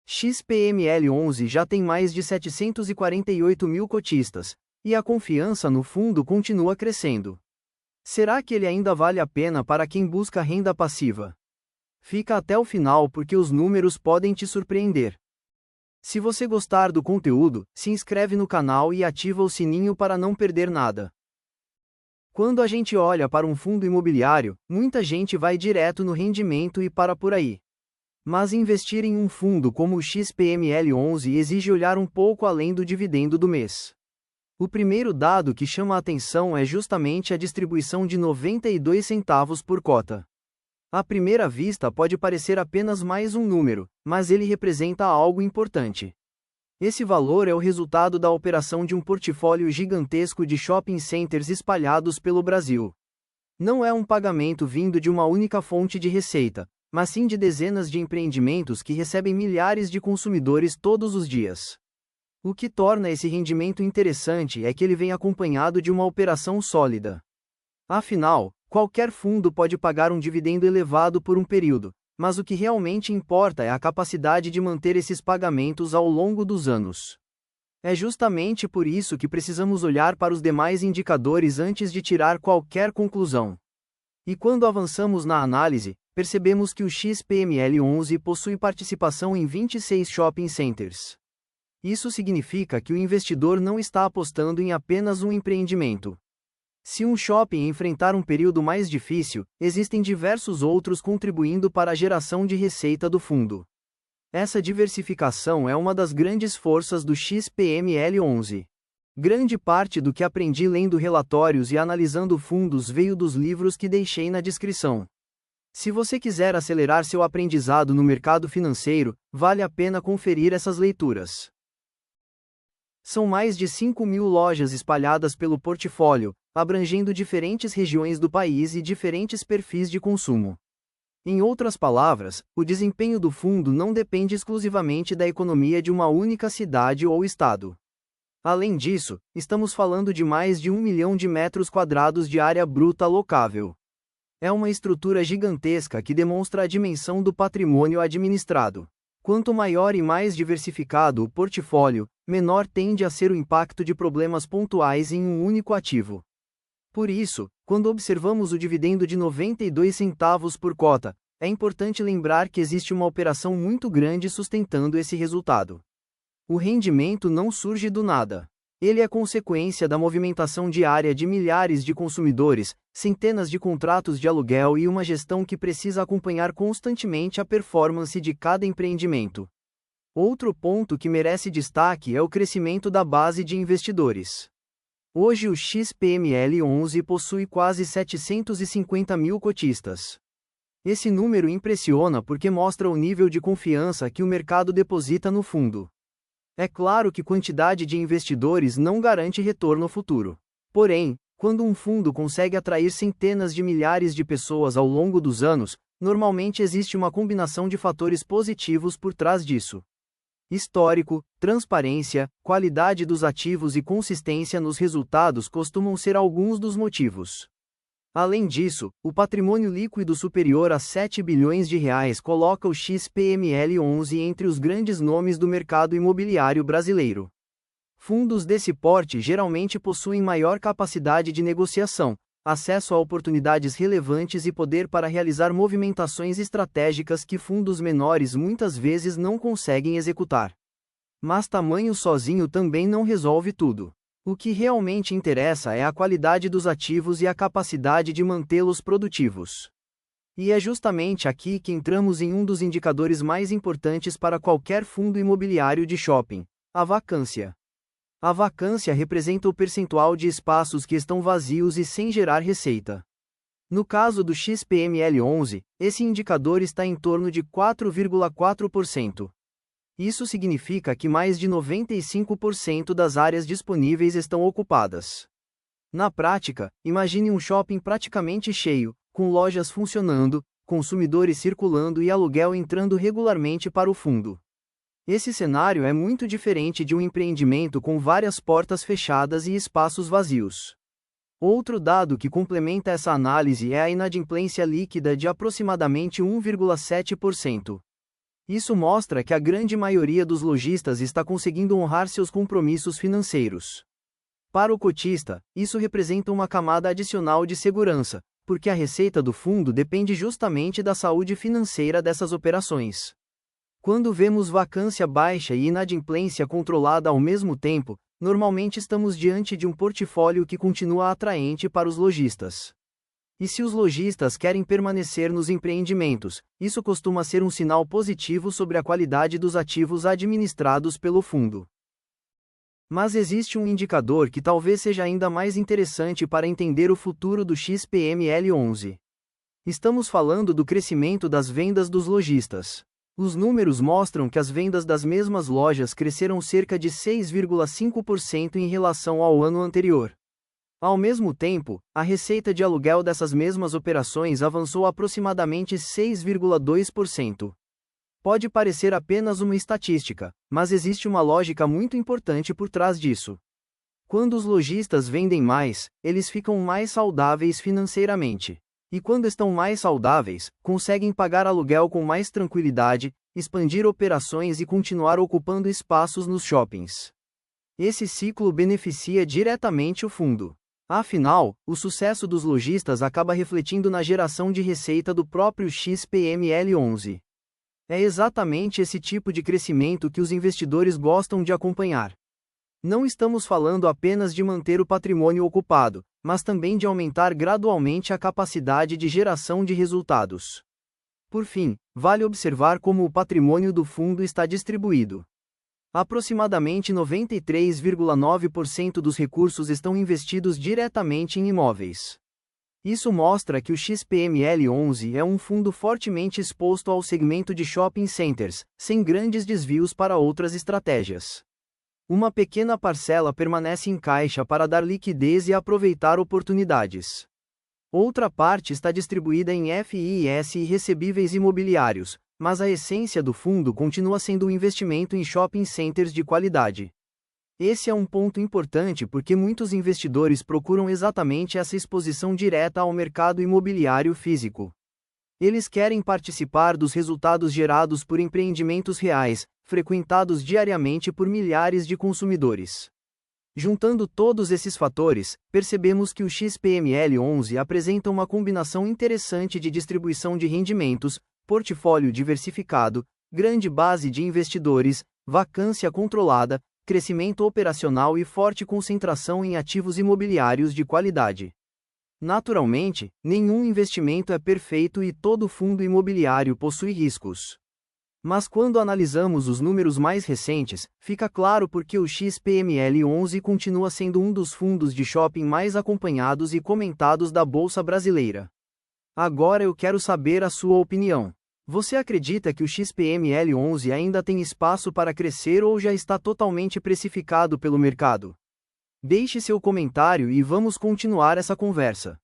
XPML11 já tem mais de 748 mil cotistas, e a confiança no fundo continua crescendo. Será que ele ainda vale a pena para quem busca renda passiva? Fica até o final porque os números podem te surpreender. Se você gostar do conteúdo, se inscreve no canal e ativa o sininho para não perder nada. Quando a gente olha para um fundo imobiliário, muita gente vai direto no rendimento e para por aí. Mas investir em um fundo como o XPML11 exige olhar um pouco além do dividendo do mês. O primeiro dado que chama a atenção é justamente a distribuição de 92 centavos por cota. À primeira vista pode parecer apenas mais um número, mas ele representa algo importante. Esse valor é o resultado da operação de um portfólio gigantesco de shopping centers espalhados pelo Brasil. Não é um pagamento vindo de uma única fonte de receita, mas sim de dezenas de empreendimentos que recebem milhares de consumidores todos os dias. O que torna esse rendimento interessante é que ele vem acompanhado de uma operação sólida. Afinal, qualquer fundo pode pagar um dividendo elevado por um período, mas o que realmente importa é a capacidade de manter esses pagamentos ao longo dos anos. É justamente por isso que precisamos olhar para os demais indicadores antes de tirar qualquer conclusão. E quando avançamos na análise, percebemos que o XPML11 possui participação em 26 shopping centers. Isso significa que o investidor não está apostando em apenas um empreendimento. Se um shopping enfrentar um período mais difícil, existem diversos outros contribuindo para a geração de receita do fundo. Essa diversificação é uma das grandes forças do XPML11. Grande parte do que aprendi lendo relatórios e analisando fundos veio dos livros que deixei na descrição. Se você quiser acelerar seu aprendizado no mercado financeiro, vale a pena conferir essas leituras. São mais de 5.000 lojas espalhadas pelo portfólio, abrangendo diferentes regiões do país e diferentes perfis de consumo. Em outras palavras, o desempenho do fundo não depende exclusivamente da economia de uma única cidade ou estado. Além disso, estamos falando de mais de 1 milhão de metros quadrados de área bruta alocável. É uma estrutura gigantesca que demonstra a dimensão do patrimônio administrado. Quanto maior e mais diversificado o portfólio, menor tende a ser o impacto de problemas pontuais em um único ativo. Por isso, quando observamos o dividendo de 92 centavos por cota, é importante lembrar que existe uma operação muito grande sustentando esse resultado. O rendimento não surge do nada. Ele é consequência da movimentação diária de milhares de consumidores, centenas de contratos de aluguel e uma gestão que precisa acompanhar constantemente a performance de cada empreendimento. Outro ponto que merece destaque é o crescimento da base de investidores. Hoje o XPML11 possui quase 750 mil cotistas. Esse número impressiona porque mostra o nível de confiança que o mercado deposita no fundo. É claro que quantidade de investidores não garante retorno futuro. Porém, quando um fundo consegue atrair centenas de milhares de pessoas ao longo dos anos, normalmente existe uma combinação de fatores positivos por trás disso. Histórico, transparência, qualidade dos ativos e consistência nos resultados costumam ser alguns dos motivos. Além disso, o patrimônio líquido superior a 7 bilhões de reais coloca o XPML11 entre os grandes nomes do mercado imobiliário brasileiro. Fundos desse porte geralmente possuem maior capacidade de negociação, acesso a oportunidades relevantes e poder para realizar movimentações estratégicas que fundos menores muitas vezes não conseguem executar. Mas tamanho sozinho também não resolve tudo. O que realmente interessa é a qualidade dos ativos e a capacidade de mantê-los produtivos. E é justamente aqui que entramos em um dos indicadores mais importantes para qualquer fundo imobiliário de shopping: a vacância. A vacância representa o percentual de espaços que estão vazios e sem gerar receita. No caso do XPML11, esse indicador está em torno de 4,4%. Isso significa que mais de 95% das áreas disponíveis estão ocupadas. Na prática, imagine um shopping praticamente cheio, com lojas funcionando, consumidores circulando e aluguel entrando regularmente para o fundo. Esse cenário é muito diferente de um empreendimento com várias portas fechadas e espaços vazios. Outro dado que complementa essa análise é a inadimplência líquida de aproximadamente 1,7%. Isso mostra que a grande maioria dos lojistas está conseguindo honrar seus compromissos financeiros. Para o cotista, isso representa uma camada adicional de segurança, porque a receita do fundo depende justamente da saúde financeira dessas operações. Quando vemos vacância baixa e inadimplência controlada ao mesmo tempo, normalmente estamos diante de um portfólio que continua atraente para os lojistas. E se os lojistas querem permanecer nos empreendimentos, isso costuma ser um sinal positivo sobre a qualidade dos ativos administrados pelo fundo. Mas existe um indicador que talvez seja ainda mais interessante para entender o futuro do XPML11. Estamos falando do crescimento das vendas dos lojistas. Os números mostram que as vendas das mesmas lojas cresceram cerca de 6,5% em relação ao ano anterior. Ao mesmo tempo, a receita de aluguel dessas mesmas operações avançou aproximadamente 6,2%. Pode parecer apenas uma estatística, mas existe uma lógica muito importante por trás disso. Quando os lojistas vendem mais, eles ficam mais saudáveis financeiramente. E quando estão mais saudáveis, conseguem pagar aluguel com mais tranquilidade, expandir operações e continuar ocupando espaços nos shoppings. Esse ciclo beneficia diretamente o fundo. Afinal, o sucesso dos lojistas acaba refletindo na geração de receita do próprio XPML11. É exatamente esse tipo de crescimento que os investidores gostam de acompanhar. Não estamos falando apenas de manter o patrimônio ocupado, mas também de aumentar gradualmente a capacidade de geração de resultados. Por fim, vale observar como o patrimônio do fundo está distribuído. Aproximadamente 93,9% dos recursos estão investidos diretamente em imóveis. Isso mostra que o XPML11 é um fundo fortemente exposto ao segmento de shopping centers, sem grandes desvios para outras estratégias. Uma pequena parcela permanece em caixa para dar liquidez e aproveitar oportunidades. Outra parte está distribuída em FIIs e recebíveis imobiliários, mas a essência do fundo continua sendo o investimento em shopping centers de qualidade. Esse é um ponto importante porque muitos investidores procuram exatamente essa exposição direta ao mercado imobiliário físico. Eles querem participar dos resultados gerados por empreendimentos reais, frequentados diariamente por milhares de consumidores. Juntando todos esses fatores, percebemos que o XPML11 apresenta uma combinação interessante de distribuição de rendimentos, portfólio diversificado, grande base de investidores, vacância controlada, crescimento operacional e forte concentração em ativos imobiliários de qualidade. Naturalmente, nenhum investimento é perfeito e todo fundo imobiliário possui riscos. Mas quando analisamos os números mais recentes, fica claro por que o XPML11 continua sendo um dos fundos de shopping mais acompanhados e comentados da Bolsa Brasileira. Agora eu quero saber a sua opinião. Você acredita que o XPML11 ainda tem espaço para crescer ou já está totalmente precificado pelo mercado? Deixe seu comentário e vamos continuar essa conversa.